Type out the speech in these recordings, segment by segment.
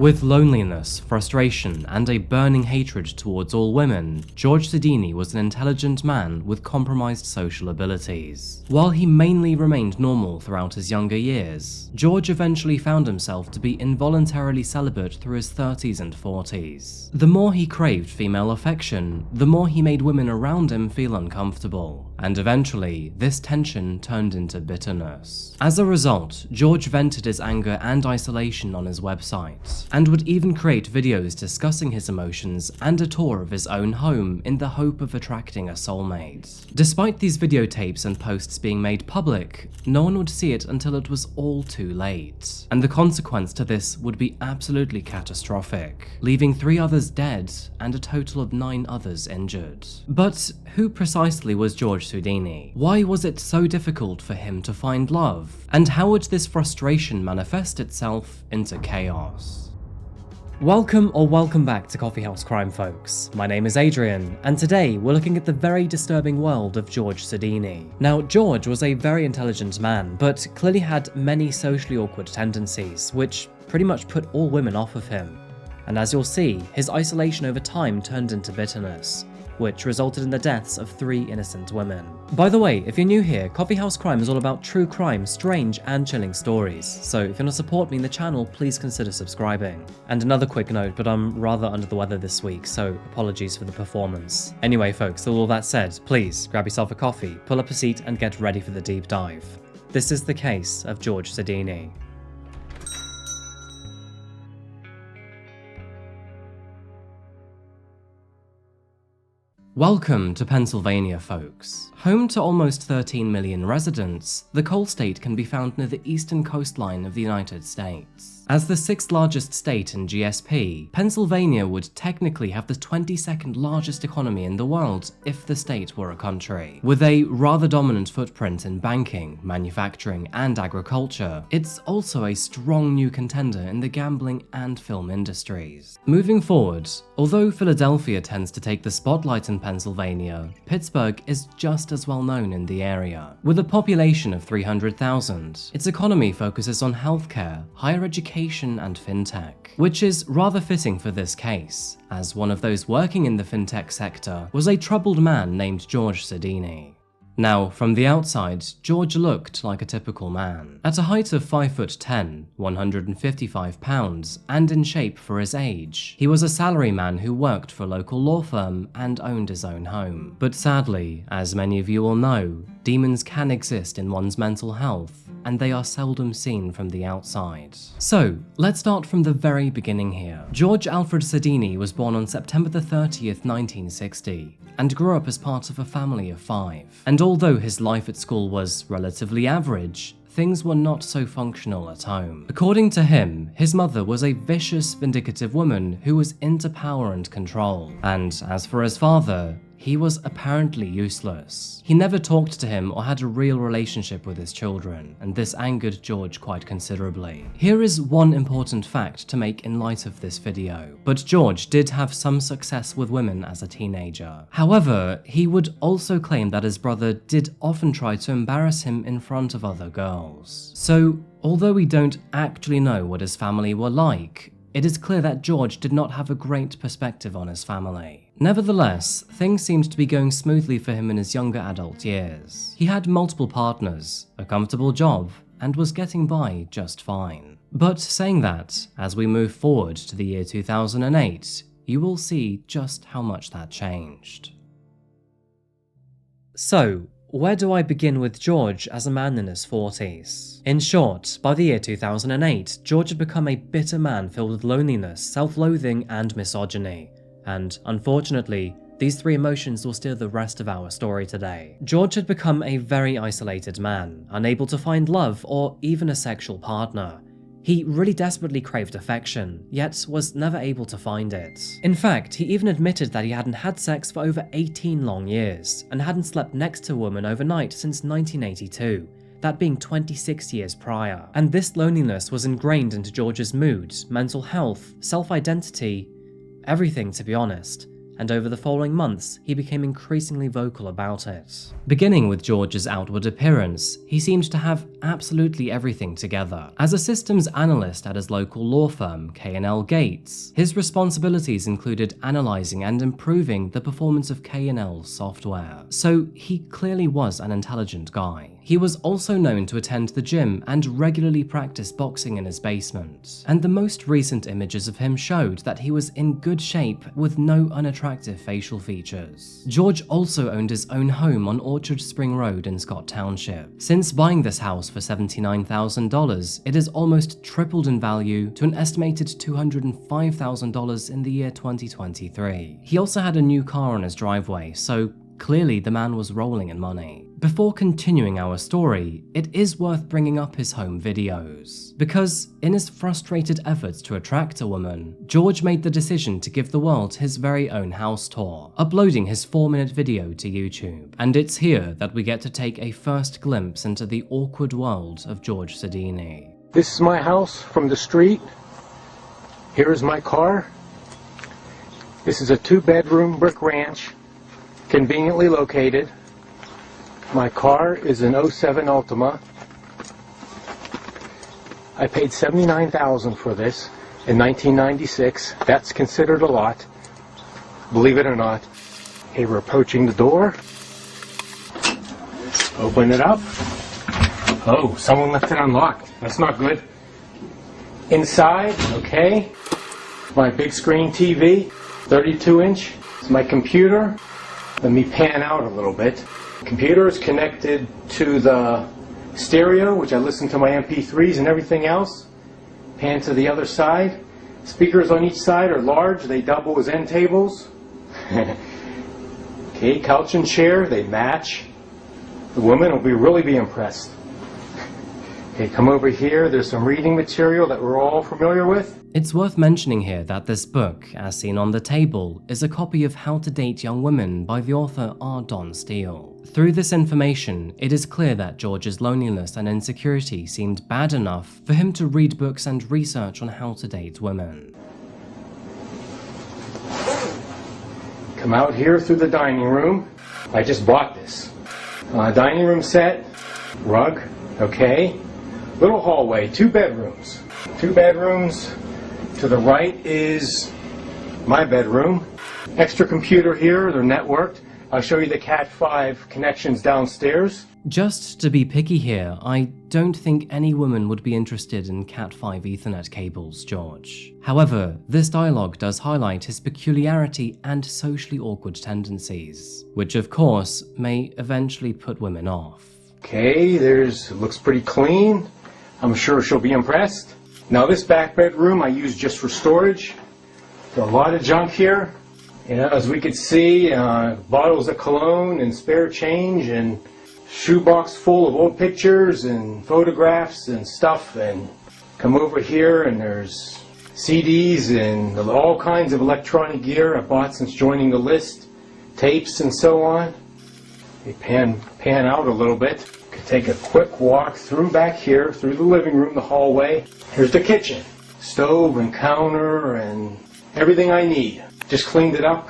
With loneliness, frustration, and a burning hatred towards all women, George Sodini was an intelligent man with compromised social abilities. While he mainly remained normal throughout his younger years, George eventually found himself to be involuntarily celibate through his 30s and 40s. The more he craved female affection, the more he made women around him feel uncomfortable, and eventually, this tension turned into bitterness. As a result, George vented his anger and isolation on his website, and would even create videos discussing his emotions and a tour of his own home in the hope of attracting a soulmate. Despite these videotapes and posts being made public, no one would see it until it was all too late, and the consequence to this would be absolutely catastrophic, leaving 3 others dead and a total of 9 others injured. But who precisely was George Sodini? Why was it so difficult for him to find love? And how would this frustration manifest itself into chaos? Welcome back to Coffeehouse Crime, folks. My name is Adrian, and today we're looking at the very disturbing world of George Sodini. Now, George was a very intelligent man, but clearly had many socially awkward tendencies, which pretty much put all women off of him. And as you'll see, his isolation over time turned into bitterness, which resulted in the deaths of 3 innocent women. By the way, if you're new here, Coffeehouse Crime is all about true crime, strange and chilling stories, so if you want to support me in the channel, please consider subscribing. And another quick note, but I'm rather under the weather this week, so apologies for the performance. Anyway folks, with all that said, please grab yourself a coffee, pull up a seat and get ready for the deep dive. This is the case of George Sodini. Welcome to Pennsylvania, folks. Home to almost 13 million residents, the coal state can be found near the eastern coastline of the United States. As the 6th largest state in GSP, Pennsylvania would technically have the 22nd largest economy in the world if the state were a country. With a rather dominant footprint in banking, manufacturing, and agriculture, it's also a strong new contender in the gambling and film industries. Moving forward, although Philadelphia tends to take the spotlight in Pennsylvania, Pittsburgh is just as well known in the area. With a population of 300,000, its economy focuses on healthcare, higher education, and fintech, which is rather fitting for this case, as one of those working in the fintech sector was a troubled man named George Sodini. Now, from the outside, George looked like a typical man. At a height of 5'10", 155 pounds, and in shape for his age, he was a salaryman who worked for a local law firm and owned his own home. But sadly, as many of you will know, demons can exist in one's mental health, and they are seldom seen from the outside. So, let's start from the very beginning here. George Alfred Sodini was born on September 30th, 1960, and grew up as part of a family of 5. And although his life at school was relatively average, things were not so functional at home. According to him, his mother was a vicious, vindictive woman who was into power and control. And as for his father, he was apparently useless. He never talked to him or had a real relationship with his children, and this angered George quite considerably. Here is one important fact to make in light of this video, but George did have some success with women as a teenager. However, he would also claim that his brother did often try to embarrass him in front of other girls. So, although we don't actually know what his family were like, it is clear that George did not have a great perspective on his family. Nevertheless, things seemed to be going smoothly for him in his younger adult years. He had multiple partners, a comfortable job, and was getting by just fine. But saying that, as we move forward to the year 2008, you will see just how much that changed. So, where do I begin with George as a man in his 40s? In short, by the year 2008, George had become a bitter man filled with loneliness, self-loathing, and misogyny. And unfortunately, these 3 emotions will steer the rest of our story today. George had become a very isolated man, unable to find love or even a sexual partner. He really desperately craved affection, yet was never able to find it. In fact, he even admitted that he hadn't had sex for over 18 long years, and hadn't slept next to a woman overnight since 1982, that being 26 years prior. And this loneliness was ingrained into George's mood, mental health, self-identity, everything to be honest, and over the following months, he became increasingly vocal about it. Beginning with George's outward appearance, he seemed to have absolutely everything together. As a systems analyst at his local law firm, K&L Gates, his responsibilities included analyzing and improving the performance of K&L's software. So he clearly was an intelligent guy. He was also known to attend the gym and regularly practice boxing in his basement, and the most recent images of him showed that he was in good shape with no unattractive facial features. George also owned his own home on Orchard Spring Road in Scott Township. Since buying this house for $79,000, it has almost tripled in value to an estimated $205,000 in the year 2023. He also had a new car on his driveway, so clearly the man was rolling in money. Before continuing our story, it is worth bringing up his home videos, because in his frustrated efforts to attract a woman, George made the decision to give the world his very own house tour, uploading his 4-minute video to YouTube. And it's here that we get to take a first glimpse into the awkward world of George Sodini. This is my house from the street. Here is my car. This is a 2-bedroom brick ranch, conveniently located. My car is an '07 Altima. I paid $79,000 for this in 1996. That's considered a lot, believe it or not. Okay, we're approaching the door. Open it up. Oh, someone left it unlocked. That's not good. Inside, okay. My big screen TV, 32-inch. It's my computer. Let me pan out a little bit. Computer is connected to the stereo, which I listen to my MP3s and everything else. Pan to the other side. Speakers on each side are large. They double as end tables. Okay, couch and chair, they match. The woman will really be impressed. Okay, come over here. There's some reading material that we're all familiar with. It's worth mentioning here that this book, as seen on the table, is a copy of How to Date Young Women by the author R. Don Steele. Through this information, it is clear that George's loneliness and insecurity seemed bad enough for him to read books and research on how to date women. Come out here through the dining room. I just bought this. Dining room set, rug, okay. Little hallway, 2 bedrooms. 2 bedrooms. To the right is my bedroom. Extra computer here, they're networked. I'll show you the Cat5 connections downstairs. Just to be picky here, I don't think any woman would be interested in Cat5 Ethernet cables, George. However, this dialogue does highlight his peculiarity and socially awkward tendencies, which of course may eventually put women off. Okay, looks pretty clean. I'm sure she'll be impressed. Now this back bedroom I use just for storage. There's a lot of junk here. You know, as we could see, bottles of cologne and spare change and shoebox full of old pictures and photographs and stuff. And come over here and there's CDs and all kinds of electronic gear I bought since joining the list, tapes and so on. We pan out a little bit. Could take a quick walk through back here, through the living room, the hallway. Here's the kitchen. Stove and counter and everything I need. Just cleaned it up.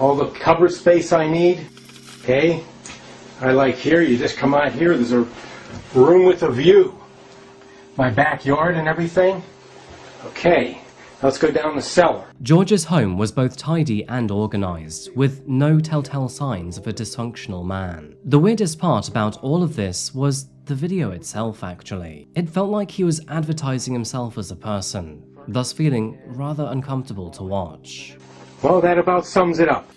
All the cupboard space I need. Okay. I like here, you just come out here, there's a room with a view. My backyard and everything. Okay. Let's go down the cellar. George's home was both tidy and organized, with no telltale signs of a dysfunctional man. The weirdest part about all of this was the video itself, actually. It felt like he was advertising himself as a person, thus feeling rather uncomfortable to watch. Well, that about sums it up.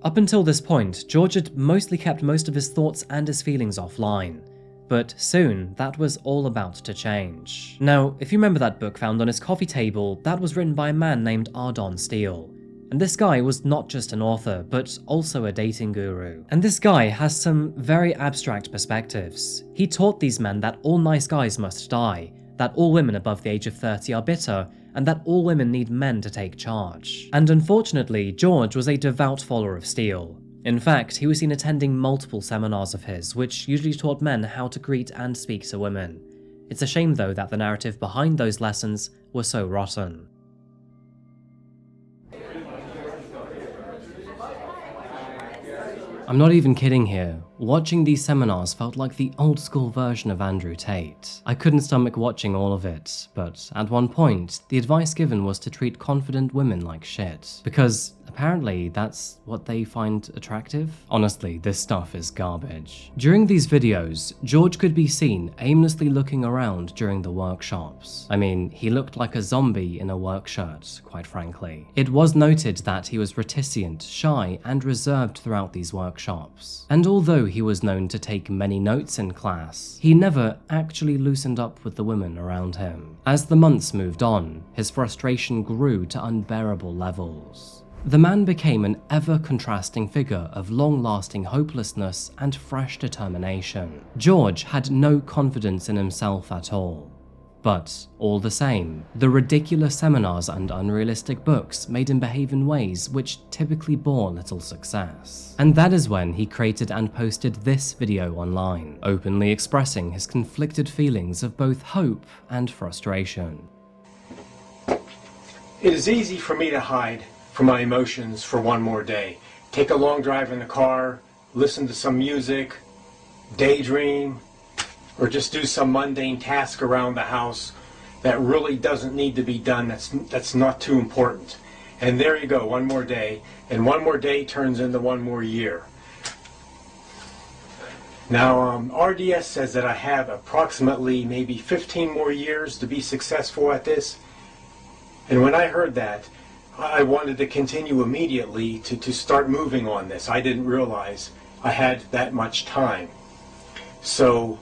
Up until this point, George had mostly kept most of his thoughts and his feelings offline. But soon, that was all about to change. Now, if you remember that book found on his coffee table, that was written by a man named R. Don Steele. And this guy was not just an author, but also a dating guru. And this guy has some very abstract perspectives. He taught these men that all nice guys must die, that all women above the age of 30 are bitter, and that all women need men to take charge. And unfortunately, George was a devout follower of Steele. In fact, he was seen attending multiple seminars of his, which usually taught men how to greet and speak to women. It's a shame though that the narrative behind those lessons was so rotten. I'm not even kidding here. Watching these seminars felt like the old school version of Andrew Tate. I couldn't stomach watching all of it, but at one point, the advice given was to treat confident women like shit. Because apparently that's what they find attractive. Honestly, this stuff is garbage. During these videos, George could be seen aimlessly looking around during the workshops. I mean, he looked like a zombie in a work shirt, quite frankly. It was noted that he was reticent, shy, and reserved throughout these workshops. And although he was known to take many notes in class, he never actually loosened up with the women around him. As the months moved on, his frustration grew to unbearable levels. The man became an ever-contrasting figure of long-lasting hopelessness and fresh determination. George had no confidence in himself at all. But, all the same, the ridiculous seminars and unrealistic books made him behave in ways which typically bore little success. And that is when he created and posted this video online, openly expressing his conflicted feelings of both hope and frustration. It is easy for me to hide from my emotions for one more day. Take a long drive in the car, listen to some music, daydream, or just do some mundane task around the house that really doesn't need to be done, that's not too important. And there you go, one more day, and one more day turns into one more year. Now, RDS says that I have approximately maybe 15 more years to be successful at this. And when I heard that, I wanted to continue immediately to start moving on this. I didn't realize I had that much time. So,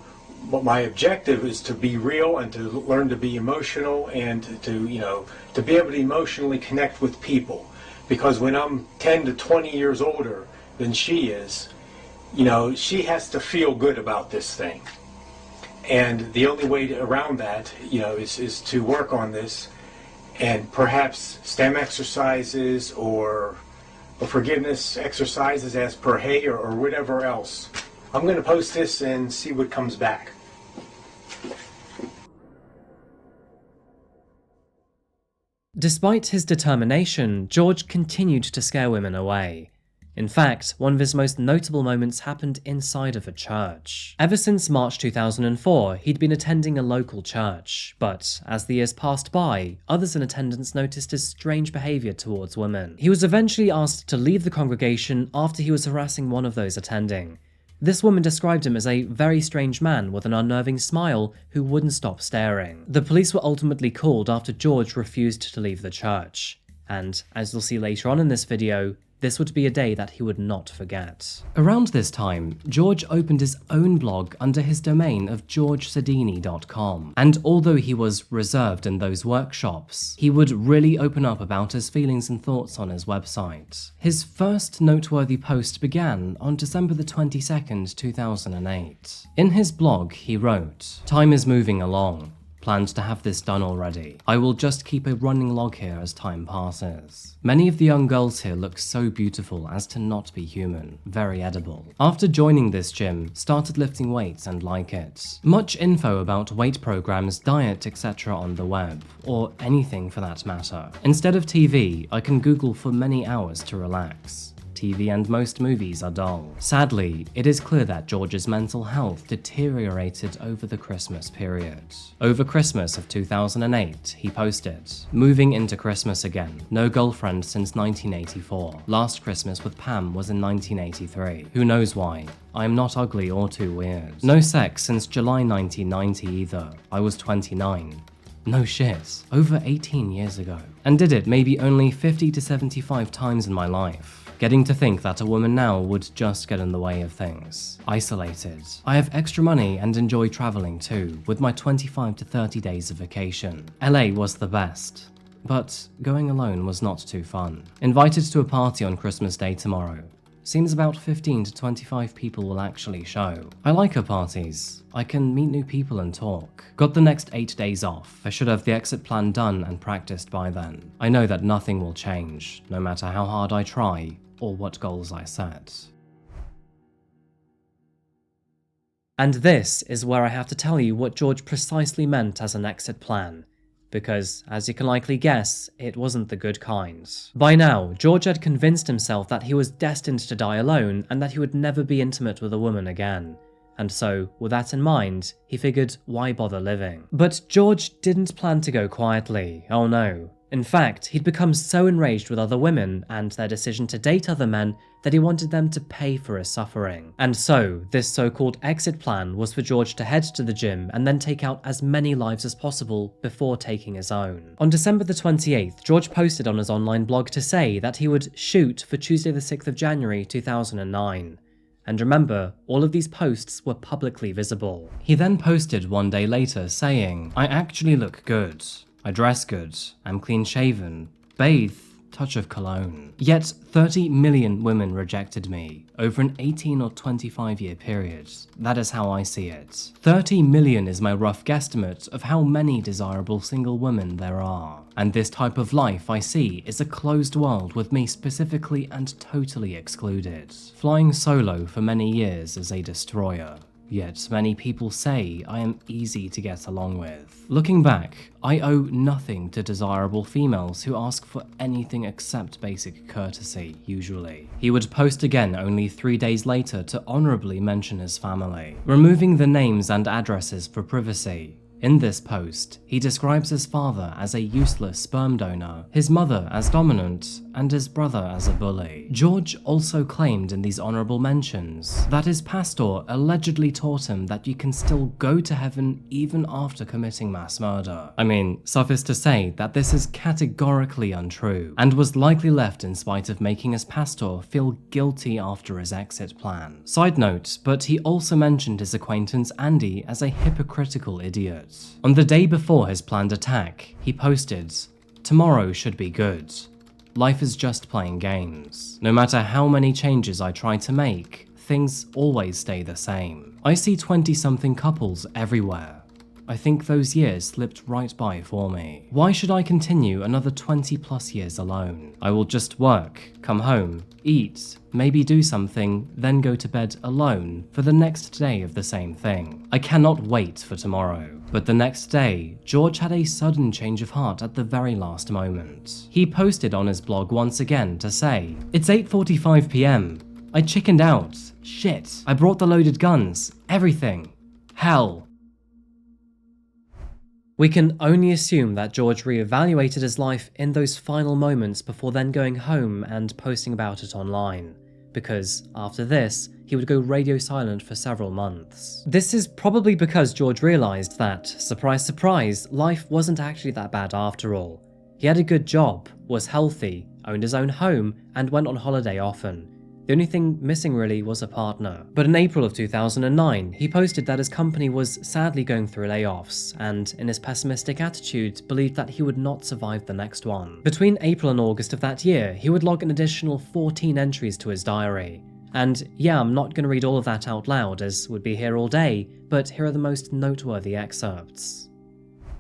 but my objective is to be real and to learn to be emotional and to be able to emotionally connect with people. Because when I'm 10 to 20 years older than she is, she has to feel good about this thing. And the only way around that, is to work on this, and perhaps STEM exercises or forgiveness exercises as per Hay or whatever else. I'm going to post this and see what comes back. Despite his determination, George continued to scare women away. In fact, one of his most notable moments happened inside of a church. Ever since March 2004, he'd been attending a local church, but as the years passed by, others in attendance noticed his strange behaviour towards women. He was eventually asked to leave the congregation after he was harassing one of those attending. This woman described him as a very strange man with an unnerving smile who wouldn't stop staring. The police were ultimately called after George refused to leave the church. And, as you'll see later on in this video, this would be a day that he would not forget. Around this time, George opened his own blog under his domain of georgesodini.com. And although he was reserved in those workshops, he would really open up about his feelings and thoughts on his website. His first noteworthy post began on December the 22nd, 2008. In his blog, he wrote, "Time is moving along. Planned to have this done already. I will just keep a running log here as time passes. Many of the young girls here look so beautiful as to not be human, very edible. After joining this gym, started lifting weights and like it. Much info about weight programs, diet, etc. on the web, or anything for that matter. Instead of TV, I can Google for many hours to relax. TV and most movies are dull." Sadly, it is clear that George's mental health deteriorated over the Christmas period. Over Christmas of 2008, he posted, "Moving into Christmas again. No girlfriend since 1984. Last Christmas with Pam was in 1983. Who knows why? I am not ugly or too weird. No sex since July 1990 either. I was 29. No shit. Over 18 years ago. And did it maybe only 50 to 75 times in my life. Getting to think that a woman now would just get in the way of things. Isolated. I have extra money and enjoy traveling too, with my 25 to 30 days of vacation. LA was the best. But going alone was not too fun. Invited to a party on Christmas Day tomorrow. Seems about 15 to 25 people will actually show. I like her parties. I can meet new people and talk. Got the next 8 days off. I should have the exit plan done and practiced by then. I know that nothing will change, no matter how hard I try or what goals I set." And this is where I have to tell you what George precisely meant as an exit plan. because, as you can likely guess, it wasn't the good kind. By now, George had convinced himself that he was destined to die alone and that he would never be intimate with a woman again. And so, with that in mind, he figured, why bother living? But George didn't plan to go quietly, oh no. In fact, he'd become so enraged with other women and their decision to date other men that he wanted them to pay for his suffering. And so, this so-called exit plan was for George to head to the gym and then take out as many lives as possible before taking his own. On December the 28th, George posted on his online blog to say that he would shoot for Tuesday the 6th of January 2009. And remember, all of these posts were publicly visible. He then posted one day later saying, "I actually look good. I dress good, I'm clean shaven, bathe, touch of cologne." Yet 30 million women rejected me over an 18 or 25 year period. That is how I see it. 30 million is my rough guesstimate of how many desirable single women there are. And this type of life I see is a closed world with me specifically and totally excluded. Flying solo for many years is a destroyer. Yet many people say I am easy to get along with. Looking back, I owe nothing to desirable females who ask for anything except basic courtesy, usually. He would post again only 3 days later to honorably mention his family, removing the names and addresses for privacy. In this post, he describes his father as a useless sperm donor, his mother as dominant, and his brother as a bully. George also claimed in these honorable mentions that his pastor allegedly taught him that you can still go to heaven even after committing mass murder. I mean, suffice to say that this is categorically untrue, and was likely left in spite of making his pastor feel guilty after his exit plan. Side note, but he also mentioned his acquaintance Andy as a hypocritical idiot. On the day before his planned attack, he posted, "Tomorrow should be good. Life is just playing games. No matter how many changes I try to make, things always stay the same. I see 20-something couples everywhere. I think those years slipped right by for me. Why should I continue another 20+ years alone? I will just work, come home, eat, maybe do something, then go to bed alone for the next day of the same thing. I cannot wait for tomorrow." But the next day, George had a sudden change of heart at the very last moment. He posted on his blog once again to say, "It's 8:45 p.m. I chickened out. Shit. I brought the loaded guns. Everything. Hell." We can only assume that George reevaluated his life in those final moments before then going home and posting about it online, because after this, he would go radio silent for several months. This is probably because George realized that, surprise surprise, life wasn't actually that bad after all. He had a good job, was healthy, owned his own home, and went on holiday often. The only thing missing really was a partner. But in April of 2009, he posted that his company was sadly going through layoffs, and in his pessimistic attitude, believed that he would not survive the next one. Between April and August of that year, he would log an additional 14 entries to his diary. And yeah, I'm not going to read all of that out loud, as would be here all day, but here are the most noteworthy excerpts.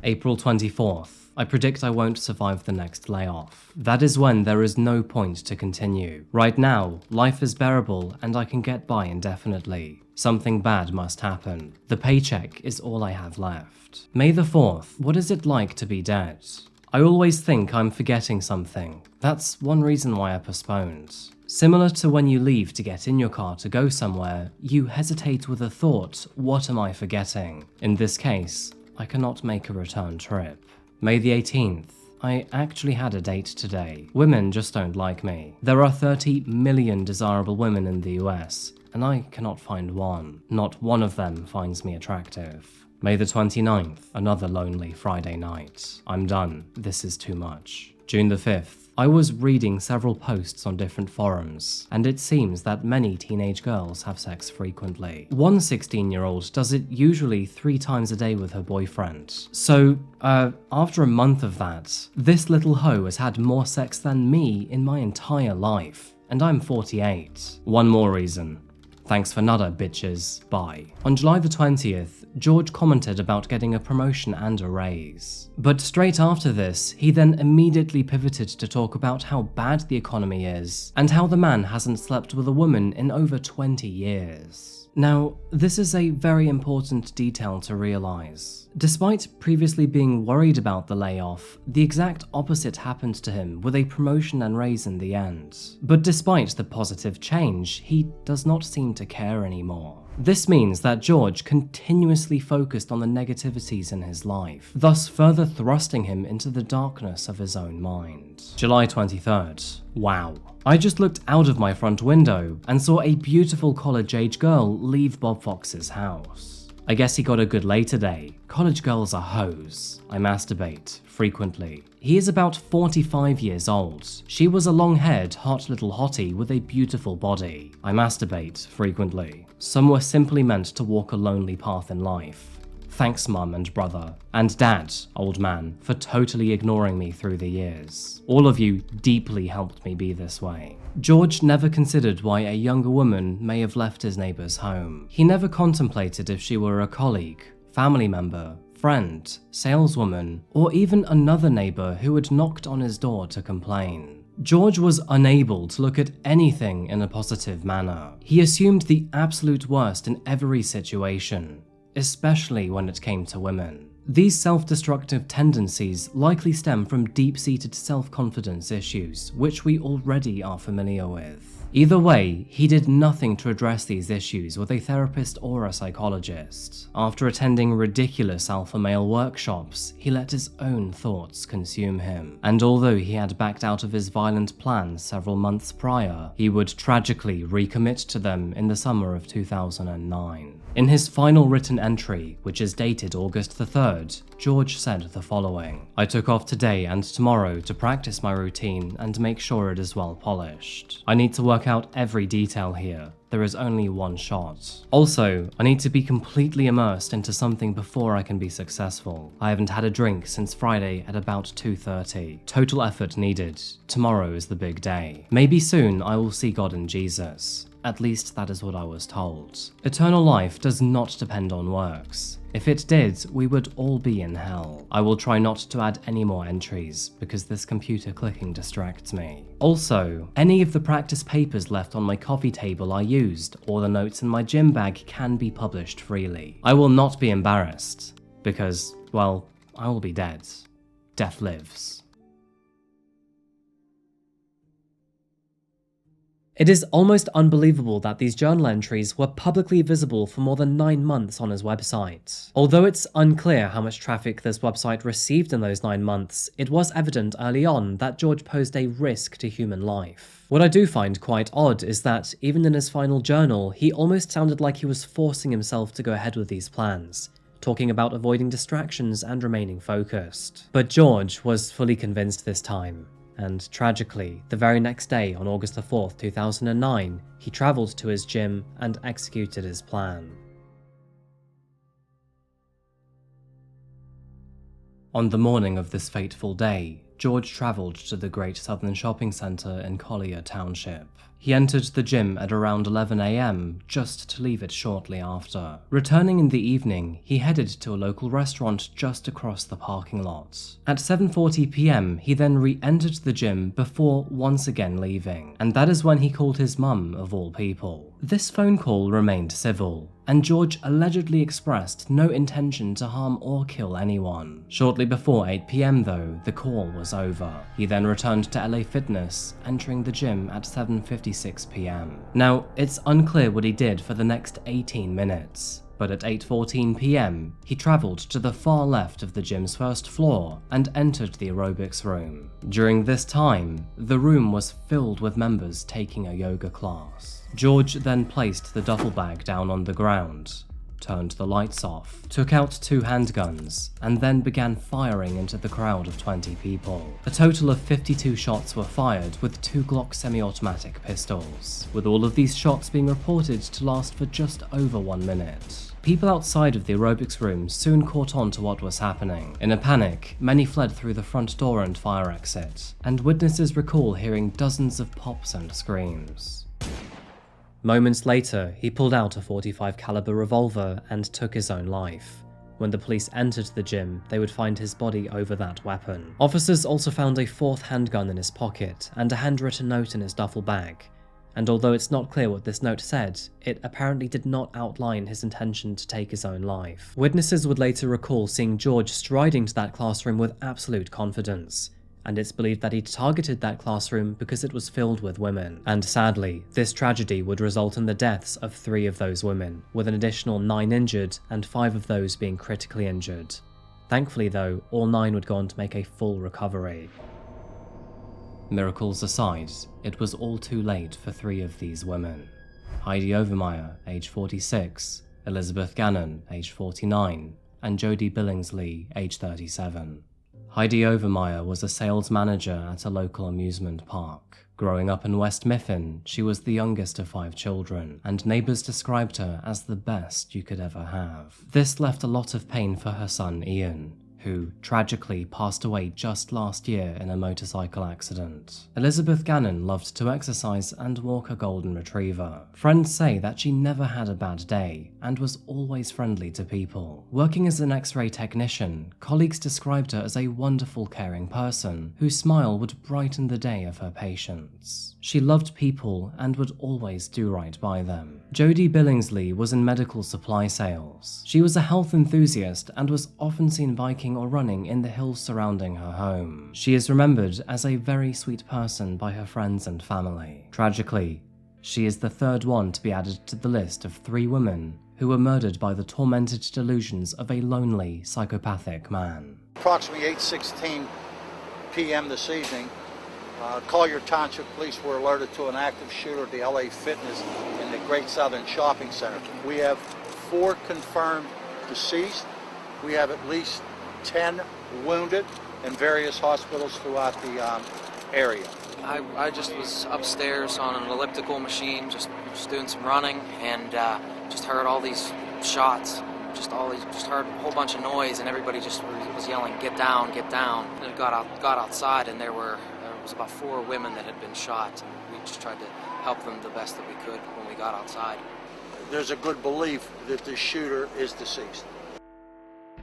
April 24th. I predict I won't survive the next layoff. That is when there is no point to continue. Right now, life is bearable and I can get by indefinitely. Something bad must happen. The paycheck is all I have left. May the 4th. What is it like to be dead? I always think I'm forgetting something. That's one reason why I postponed. Similar to when you leave to get in your car to go somewhere, you hesitate with a thought, what am I forgetting? In this case, I cannot make a return trip. May the 18th. I actually had a date today. Women just don't like me. There are 30 million desirable women in the US, and I cannot find one. Not one of them finds me attractive. May the 29th. Another lonely Friday night. I'm done. This is too much. June the 5th. I was reading several posts on different forums, and it seems that many teenage girls have sex frequently. One 16-year-old does it usually 3 times a day with her boyfriend. So, after a month of that, this little hoe has had more sex than me in my entire life, and I'm 48. One more reason. Thanks for nada, bitches. Bye. On July the 20th, George commented about getting a promotion and a raise. But straight after this, he then immediately pivoted to talk about how bad the economy is, and how the man hasn't slept with a woman in over 20 years. Now, this is a very important detail to realize. Despite previously being worried about the layoff, the exact opposite happened to him with a promotion and raise in the end. But despite the positive change, he does not seem to care anymore. This means that George continuously focused on the negativities in his life, thus further thrusting him into the darkness of his own mind. July 23rd. Wow. I just looked out of my front window and saw a beautiful college-age girl leave Bob Fox's house. I guess he got a good lay today. College girls are hoes. I masturbate frequently. He is about 45 years old. She was a long-haired, hot little hottie with a beautiful body. I masturbate frequently. Some were simply meant to walk a lonely path in life. Thanks, Mum and brother, and Dad, old man, for totally ignoring me through the years. All of you deeply helped me be this way. George never considered why a younger woman may have left his neighbor's home. He never contemplated if she were a colleague, family member, friend, saleswoman, or even another neighbor who had knocked on his door to complain. George was unable to look at anything in a positive manner. He assumed the absolute worst in every situation, especially when it came to women. These self-destructive tendencies likely stem from deep-seated self-confidence issues, which we already are familiar with. Either way, he did nothing to address these issues with a therapist or a psychologist. After attending ridiculous alpha male workshops, he let his own thoughts consume him. And although he had backed out of his violent plans several months prior, he would tragically recommit to them in the summer of 2009. In his final written entry, which is dated August the 3rd, George said the following: "I took off today and tomorrow to practice my routine and make sure it is well polished. I need to work out every detail here. There is only one shot. Also, I need to be completely immersed into something before I can be successful. I haven't had a drink since Friday at about 2:30. Total effort needed. Tomorrow is the big day. Maybe soon I will see God and Jesus. At least that is what I was told. Eternal life does not depend on works. If it did, we would all be in hell. I will try not to add any more entries, because this computer clicking distracts me. Also, any of the practice papers left on my coffee table are used, or the notes in my gym bag can be published freely. I will not be embarrassed, because, well, I will be dead. Death lives." It is almost unbelievable that these journal entries were publicly visible for more than 9 months on his website. Although it's unclear how much traffic this website received in those 9 months, it was evident early on that George posed a risk to human life. What I do find quite odd is that, even in his final journal, he almost sounded like he was forcing himself to go ahead with these plans, talking about avoiding distractions and remaining focused. But George was fully convinced this time. And tragically, the very next day, on August the 4th, 2009, he travelled to his gym and executed his plan. On the morning of this fateful day, George travelled to the Great Southern Shopping Centre in Collier Township. He entered the gym at around 11 AM, just to leave it shortly after. Returning in the evening, he headed to a local restaurant just across the parking lot. At 7:40 PM, he then re-entered the gym before once again leaving, and that is when he called his mum, of all people. This phone call remained civil, and George allegedly expressed no intention to harm or kill anyone. Shortly before 8 PM though, the call was over. He then returned to LA Fitness, entering the gym at 7:56 PM. Now, it's unclear what he did for the next 18 minutes, but at 8:14 PM, he travelled to the far left of the gym's first floor and entered the aerobics room. During this time, the room was filled with members taking a yoga class. George then placed the duffel bag down on the ground, turned the lights off, took out 2 handguns, and then began firing into the crowd of 20 people. A total of 52 shots were fired with 2 Glock semi-automatic pistols, with all of these shots being reported to last for just over 1 minute. People outside of the aerobics room soon caught on to what was happening. In a panic, many fled through the front door and fire exit, and witnesses recall hearing dozens of pops and screams. Moments later, he pulled out a .45 caliber revolver and took his own life. When the police entered the gym, they would find his body over that weapon. Officers also found a 4th handgun in his pocket and a handwritten note in his duffel bag, and although it's not clear what this note said, it apparently did not outline his intention to take his own life. Witnesses would later recall seeing George striding to that classroom with absolute confidence, and it's believed that he targeted that classroom because it was filled with women. And sadly, this tragedy would result in the deaths of 3 of those women, with an additional 9 injured and 5 of those being critically injured. Thankfully though, all 9 would go on to make a full recovery. Miracles aside, it was all too late for 3 of these women. Heidi Overmeyer, age 46, Elizabeth Gannon, age 49, and Jody Billingsley, age 37. Heidi Overmeyer was a sales manager at a local amusement park. Growing up in West Mifflin, she was the youngest of 5 children, and neighbours described her as the best you could ever have. This left a lot of pain for her son Ian, who tragically passed away just last year in a motorcycle accident. Elizabeth Gannon loved to exercise and walk a golden retriever. Friends say that she never had a bad day and was always friendly to people. Working as an X-ray technician, colleagues described her as a wonderful, caring person whose smile would brighten the day of her patients. She loved people and would always do right by them. Jody Billingsley was in medical supply sales. She was a health enthusiast and was often seen biking or running in the hills surrounding her home. She is remembered as a very sweet person by her friends and family. Tragically, she is the 3rd one to be added to the list of 3 women who were murdered by the tormented delusions of a lonely, psychopathic man. Approximately 8:16 p.m. this evening, Collier Township police were alerted to an active shooter at the LA Fitness in the Great Southern Shopping Center. We have 4 confirmed deceased. We have at least 10 wounded in various hospitals throughout the area. I just was upstairs on an elliptical machine, just doing some running, and just heard all these shots. Just heard a whole bunch of noise, and everybody just was yelling, "Get down, get down!" And I got outside, and there was about 4 women that had been shot, and we just tried to help them the best that we could when we got outside. There's a good belief that the shooter is deceased.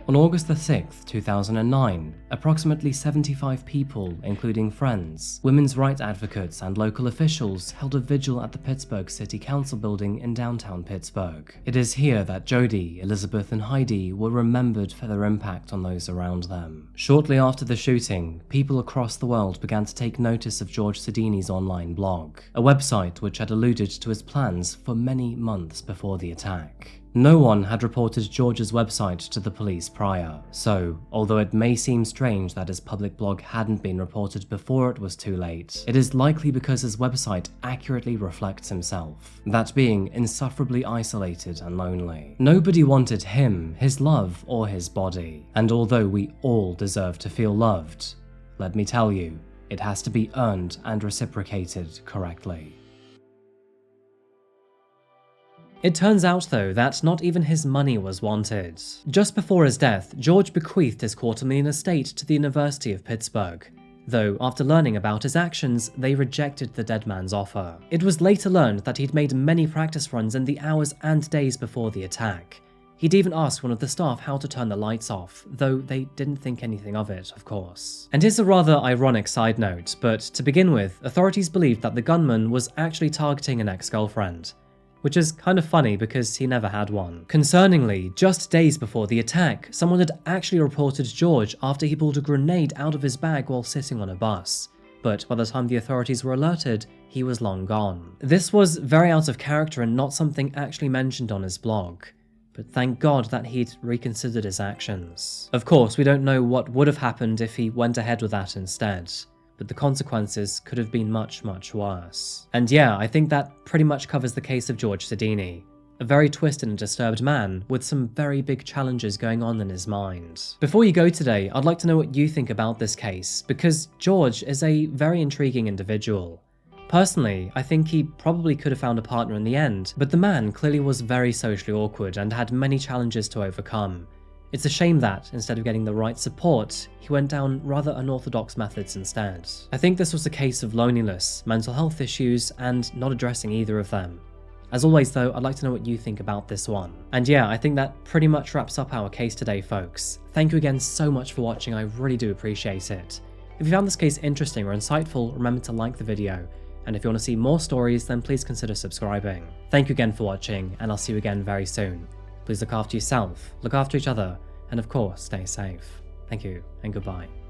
On August the 6th, 2009, approximately 75 people, including friends, women's rights advocates and local officials, held a vigil at the Pittsburgh City Council building in downtown Pittsburgh. It is here that Jody, Elizabeth and Heidi were remembered for their impact on those around them. Shortly after the shooting, people across the world began to take notice of George Sodini's online blog, a website which had alluded to his plans for many months before the attack. No one had reported George's website to the police prior, so although it may seem strange that his public blog hadn't been reported before it was too late, it is likely because his website accurately reflects himself, that being insufferably isolated and lonely. Nobody wanted him, his love, or his body, and although we all deserve to feel loved, let me tell you, it has to be earned and reciprocated correctly. It turns out though that not even his money was wanted. Just before his death, George bequeathed his $250,000 estate to the University of Pittsburgh, though after learning about his actions, they rejected the dead man's offer. It was later learned that he'd made many practice runs in the hours and days before the attack. He'd even asked one of the staff how to turn the lights off, though they didn't think anything of it, of course. And here's a rather ironic side note, but to begin with, authorities believed that the gunman was actually targeting an ex-girlfriend, which is kind of funny because he never had one. Concerningly, just days before the attack, someone had actually reported George after he pulled a grenade out of his bag while sitting on a bus. But by the time the authorities were alerted, he was long gone. This was very out of character and not something actually mentioned on his blog, but thank God that he'd reconsidered his actions. Of course, we don't know what would have happened if he went ahead with that instead, but the consequences could have been much, much worse. And yeah, I think that pretty much covers the case of George Sodini, a very twisted and disturbed man with some very big challenges going on in his mind. Before you go today, I'd like to know what you think about this case, because George is a very intriguing individual. Personally, I think he probably could have found a partner in the end, but the man clearly was very socially awkward and had many challenges to overcome. It's a shame that, instead of getting the right support, he went down rather unorthodox methods instead. I think this was a case of loneliness, mental health issues, and not addressing either of them. As always though, I'd like to know what you think about this one. And yeah, I think that pretty much wraps up our case today, folks. Thank you again so much for watching, I really do appreciate it. If you found this case interesting or insightful, remember to like the video. And if you want to see more stories, then please consider subscribing. Thank you again for watching, and I'll see you again very soon. Please look after yourself, look after each other, and of course, stay safe. Thank you, and goodbye.